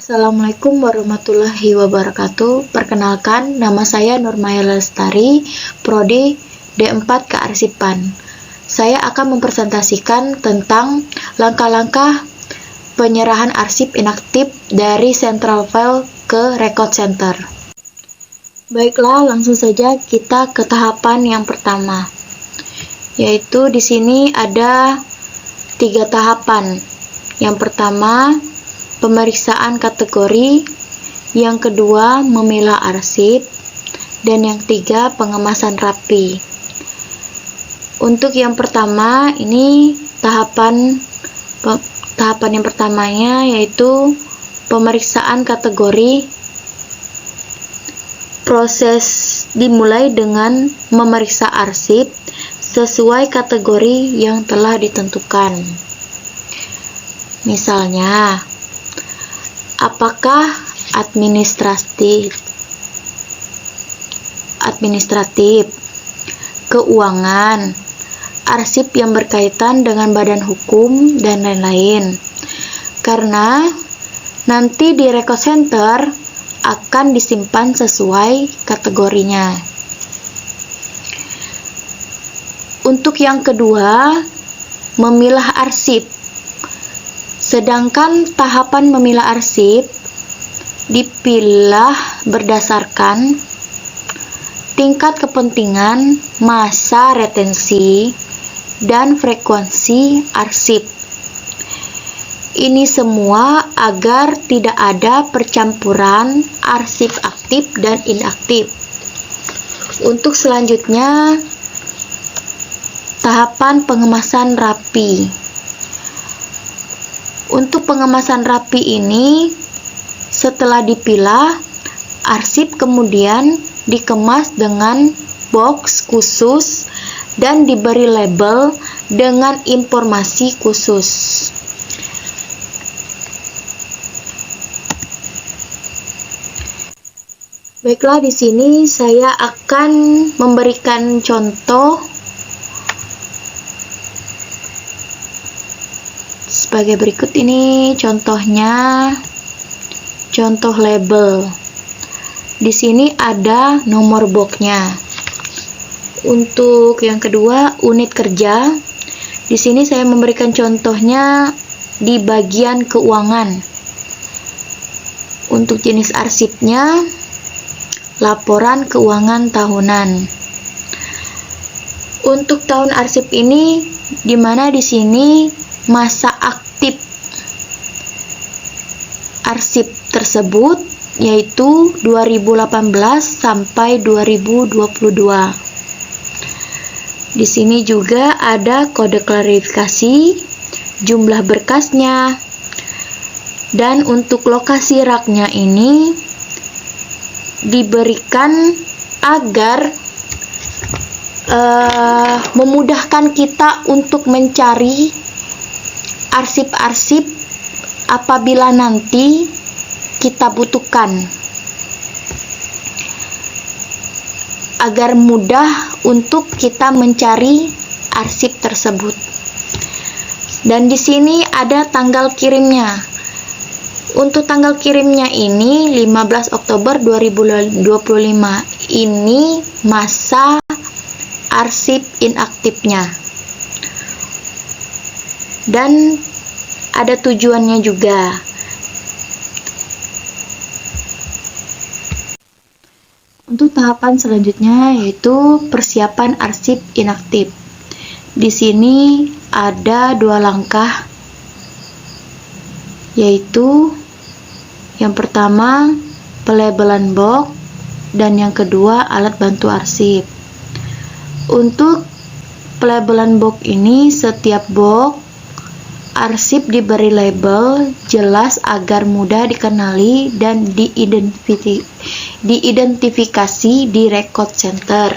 Assalamualaikum warahmatullahi wabarakatuh. Perkenalkan, nama saya Nurmaya Lestari, Prodi D4 Kearsipan. Saya akan mempresentasikan tentang langkah-langkah penyerahan arsip inaktif dari Central File ke Record Center. Baiklah, langsung saja kita ke tahapan yang pertama. Yaitu di sini ada 3 tahapan. Yang pertama, pemeriksaan kategori, yang kedua memilah arsip, dan yang ketiga pengemasan rapi. Untuk yang pertama, ini tahapan yang pertamanya yaitu pemeriksaan kategori. Proses dimulai dengan memeriksa arsip sesuai kategori yang telah ditentukan. Misalnya, apakah administratif, keuangan, arsip yang berkaitan dengan badan hukum, dan lain-lain. Karena nanti di record center akan disimpan sesuai kategorinya. Untuk yang kedua, memilah arsip. Sedangkan tahapan memilah arsip dipilah berdasarkan tingkat kepentingan, masa retensi, dan frekuensi arsip. Ini semua agar tidak ada percampuran arsip aktif dan inaktif. Untuk selanjutnya, tahapan pengemasan rapi. Untuk pengemasan rapi ini, setelah dipilah, arsip kemudian dikemas dengan box khusus dan diberi label dengan informasi khusus. Baiklah, di sini saya akan memberikan contoh sebagai berikut. Ini contohnya, contoh label. Di sini ada nomor boxnya. Untuk yang kedua, unit kerja. Di sini saya memberikan contohnya di bagian keuangan. Untuk jenis arsipnya, laporan keuangan tahunan. Untuk tahun arsip ini, di mana di sini masa aktif arsip tersebut yaitu 2018 sampai 2022. Di sini juga ada kode klarifikasi, jumlah berkasnya, dan untuk lokasi raknya ini diberikan agar memudahkan kita untuk mencari arsip-arsip apabila nanti kita butuhkan, agar mudah untuk kita mencari arsip tersebut. Dan di sini ada tanggal kirimnya. Untuk tanggal kirimnya ini 15 Oktober 2025. Ini masa arsip inaktifnya. Dan ada tujuannya juga. Untuk tahapan selanjutnya yaitu persiapan arsip inaktif. Di sini ada 2 langkah, yaitu yang pertama pelabelan box dan yang kedua alat bantu arsip. Untuk pelabelan box ini, setiap box arsip diberi label jelas agar mudah dikenali dan diidentifikasi di record center.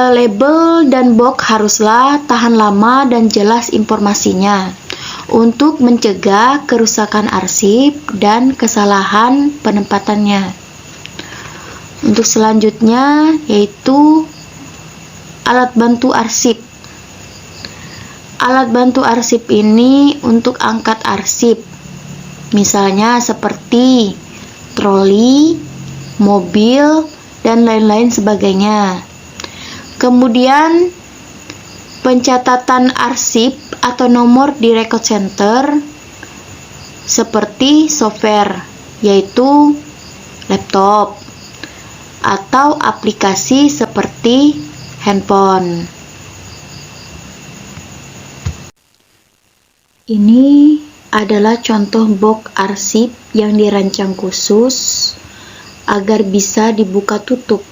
Label dan box haruslah tahan lama dan jelas informasinya untuk mencegah kerusakan arsip dan kesalahan penempatannya. Untuk selanjutnya yaitu alat bantu arsip. Alat bantu arsip ini untuk angkat arsip, misalnya seperti troli, mobil, dan lain-lain sebagainya. Kemudian pencatatan arsip atau nomor di record center seperti software, yaitu laptop atau aplikasi seperti handphone. Ini adalah contoh box arsip yang dirancang khusus agar bisa dibuka tutup.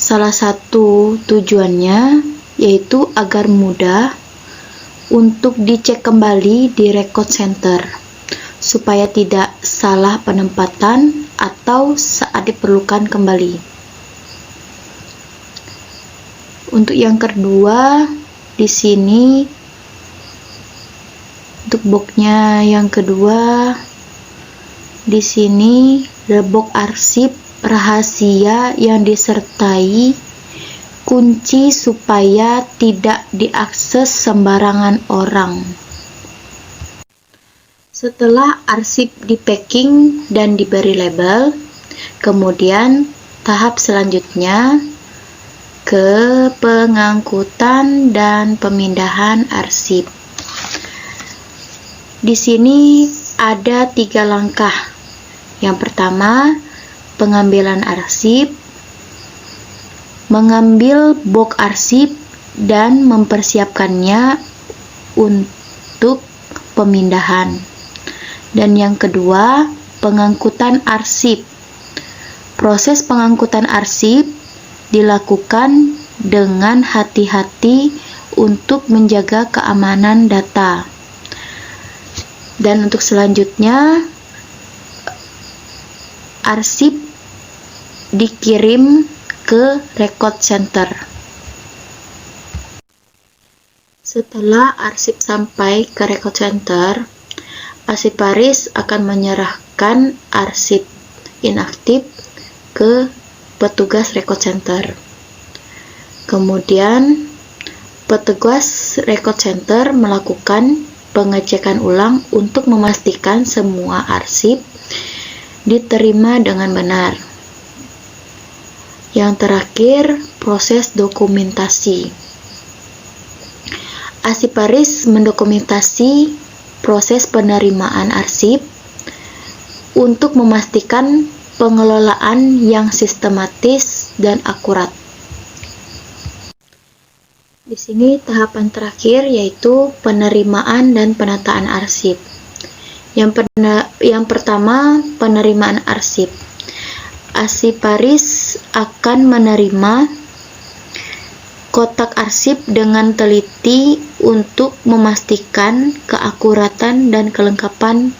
Salah satu tujuannya yaitu agar mudah untuk dicek kembali di record center, supaya tidak salah penempatan atau saat diperlukan kembali. Untuk yang kedua, di sini untuk boxnya yang kedua, di sini ada box arsip rahasia yang disertai kunci supaya tidak diakses sembarangan orang. Setelah arsip di packing dan diberi label, kemudian tahap selanjutnya ke pengangkutan dan pemindahan arsip. Di sini ada 3 langkah. Yang pertama, pengambilan arsip, mengambil box arsip dan mempersiapkannya untuk pemindahan. Dan yang kedua, pengangkutan arsip. Proses pengangkutan arsip dilakukan dengan hati-hati untuk menjaga keamanan data. Dan untuk selanjutnya, arsip dikirim ke record center. Setelah arsip sampai ke record center, arsiparis akan menyerahkan arsip inaktif ke petugas record center. Kemudian, petugas record center melakukan pengecekan ulang untuk memastikan semua arsip diterima dengan benar. Yang terakhir, proses dokumentasi. Arsiparis mendokumentasi proses penerimaan arsip untuk memastikan pengelolaan yang sistematis dan akurat. Di sini tahapan terakhir yaitu penerimaan dan penataan arsip. Yang pertama, penerimaan arsip. Arsiparis akan menerima kotak arsip dengan teliti untuk memastikan keakuratan dan kelengkapan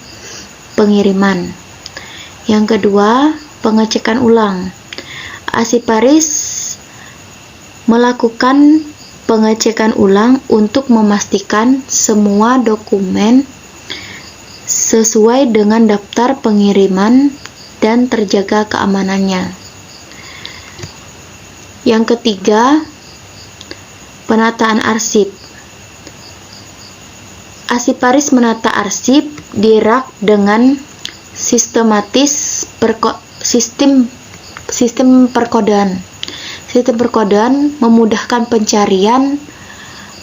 pengiriman. Yang kedua, pengecekan ulang. Arsiparis melakukan pengecekan ulang untuk memastikan semua dokumen sesuai dengan daftar pengiriman dan terjaga keamanannya. Yang ketiga, penataan arsip. Arsiparis menata arsip di rak dengan sistem perkodean. Sistem perkodean memudahkan pencarian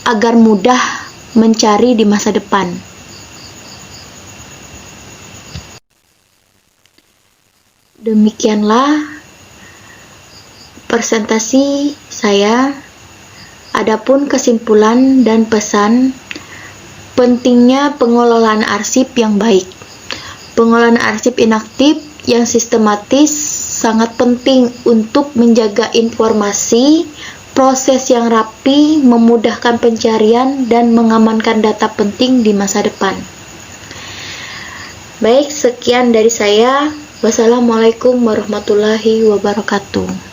agar mudah mencari di masa depan. Demikianlah presentasi saya. Adapun kesimpulan dan pesan, pentingnya pengelolaan arsip yang baik. Pengelolaan arsip inaktif yang sistematis sangat penting untuk menjaga informasi, proses yang rapi, memudahkan pencarian, dan mengamankan data penting di masa depan. Baik, sekian dari saya. Wassalamualaikum warahmatullahi wabarakatuh.